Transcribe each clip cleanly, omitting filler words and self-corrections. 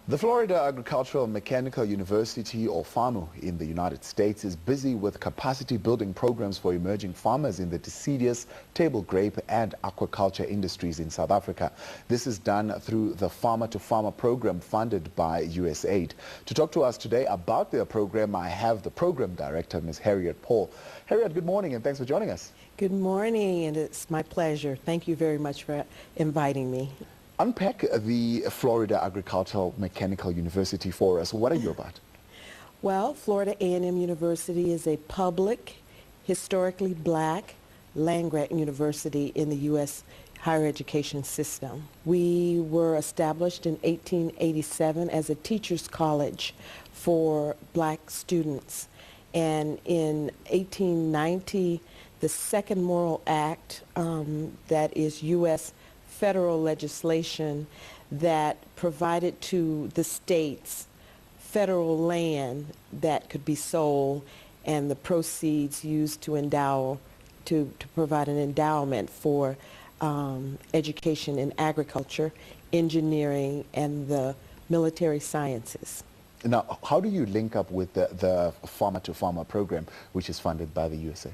The Florida Agricultural Mechanical University, or FAMU, in the United States is busy with capacity building programs for emerging farmers in the deciduous, table grape and aquaculture industries in South Africa. This is done through the Farmer to Farmer program funded by USAID. To talk to us today about their program, I have the program director, Ms. Harriet Paul. Harriet, good morning and thanks for joining us. Good morning, and it's my pleasure. Thank you very much for inviting me. Unpack the Florida Agricultural Mechanical University for us. What are you about? Well, Florida A&M University is a public, historically black, land-grant university in the U.S. higher education system. We were established in 1887 as a teacher's college for black students. And in 1890, the Second Morrill Act, that is U.S. federal legislation that provided to the states federal land that could be sold and the proceeds used to endow, to provide an endowment for education in agriculture, engineering, and the military sciences. Now, how do you link up with the Farmer to Farmer program, which is funded by the USAID?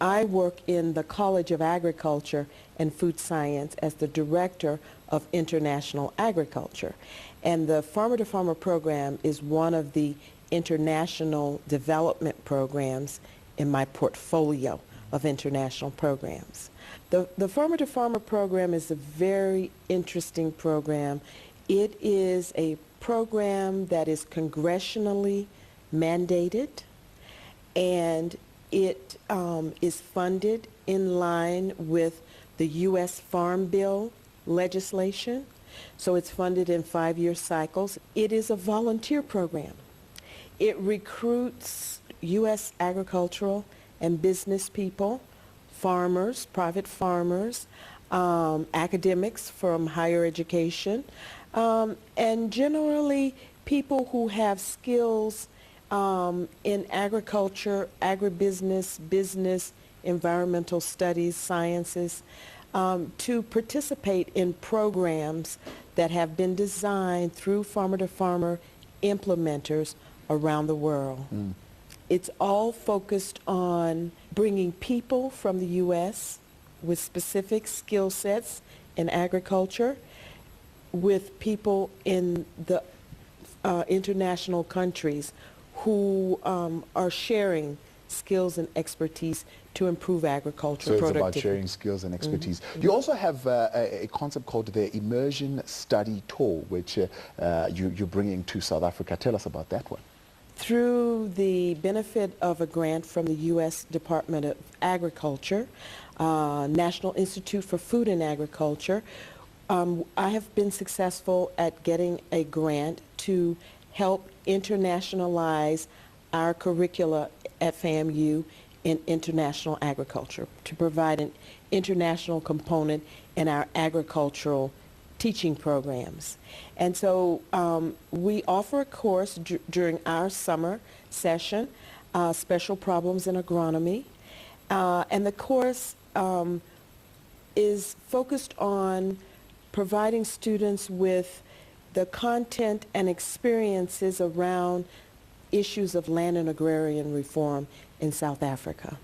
I work in the College of Agriculture and Food Science as the Director of International Agriculture. And the Farmer to Farmer program is one of the international development programs in my portfolio of international programs. The Farmer to Farmer program is a very interesting program. It is a program that is congressionally mandated, and it is funded in line with the U.S. Farm Bill legislation. So it's funded in 5-year cycles. It is a volunteer program. It recruits U.S. agricultural and business people, farmers, private farmers, academics from higher education, and generally people who have skills in agriculture, agribusiness, business, environmental studies, sciences, to participate in programs that have been designed through farmer-to-farmer implementers around the world. It's all focused on bringing people from the U.S. with specific skill sets in agriculture with people in the international countries who are sharing skills and expertise to improve agricultural productivity. So it's about sharing skills and expertise. You also have a concept called the Immersion Study Tour, which you're bringing to South Africa. Tell us about that one. Through the benefit of a grant from the U.S. Department of Agriculture, National Institute for Food and Agriculture, I have been successful at getting a grant to help internationalize our curricula at FAMU in international agriculture, to provide an international component in our agricultural teaching programs. And so we offer a course during our summer session, Special Problems in Agronomy, and the course is focused on providing students with the content and experiences around issues of land and agrarian reform in South Africa.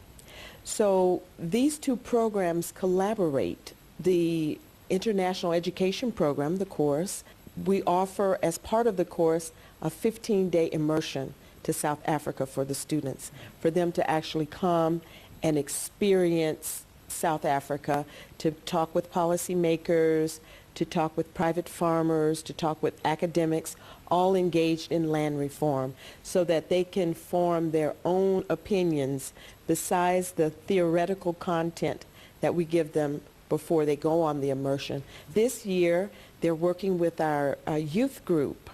So these two programs collaborate. The International Education Program, the course, we offer as part of the course a 15-day immersion to South Africa for the students, for them to actually come and experience South Africa, to talk with policymakers, to talk with private farmers, to talk with academics, all engaged in land reform, so that they can form their own opinions besides the theoretical content that we give them before they go on the immersion. This year, they're working with our youth group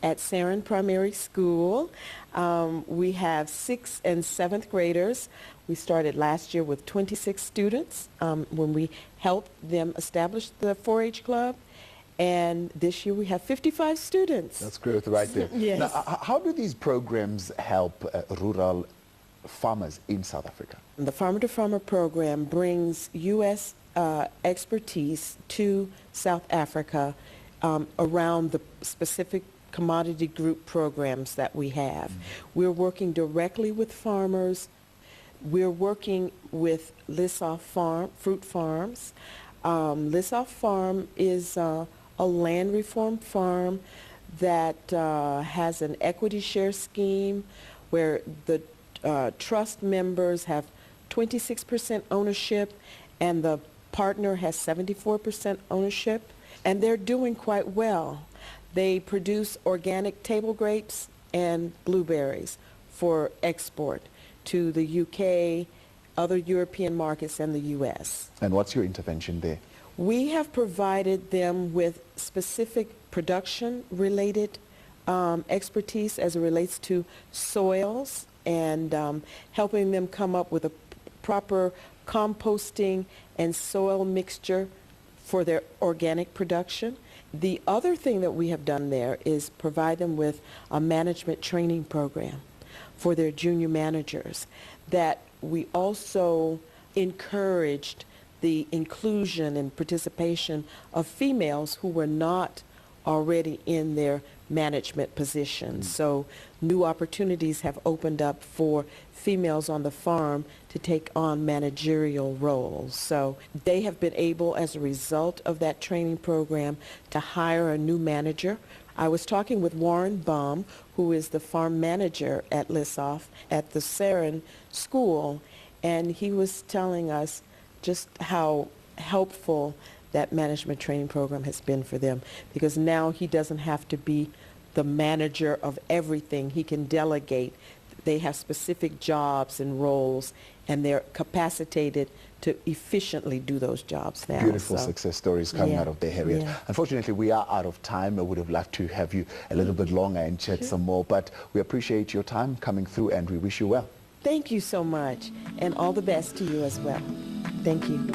at Saron Primary School. We have 6th and 7th graders. We started last year with 26 students when we helped them establish the 4-H club. And this year we have 55 students. That's growth right there. Yes. Now, how do these programs help rural farmers in South Africa? The Farmer to Farmer program brings U.S. expertise to South Africa around the specific commodity group programs that we have. We're working directly with farmers. We're working with Lissoff Fruit Farms. Lissoff Farm is a land reform farm that has an equity share scheme where the trust members have 26% ownership and the partner has 74% ownership, and they're doing quite well. They produce organic table grapes and blueberries for export to the UK, other European markets, and the US. And what's your intervention there? We have provided them with specific production-related expertise as it relates to soils and helping them come up with a proper composting and soil mixture for their organic production. The other thing that we have done there is provide them with a management training program for their junior managers, that we also encouraged the inclusion and participation of females who were not already in their management positions. So new opportunities have opened up for females on the farm to take on managerial roles. So they have been able, as a result of that training program, to hire a new manager. I was talking with Warren Baum, who is the farm manager at Lissoff at the Saron school, and he was telling us just how helpful that management training program has been for them, because now he doesn't have to be the manager of everything. He can delegate. They have specific jobs and roles, and they're capacitated to efficiently do those jobs now. Beautiful success stories coming out of there, Harriet. Yeah. Unfortunately, we are out of time. I would have loved to have you a little bit longer and chat some more, but we appreciate your time coming through, and we wish you well. Thank you so much, and all the best to you as well. Thank you.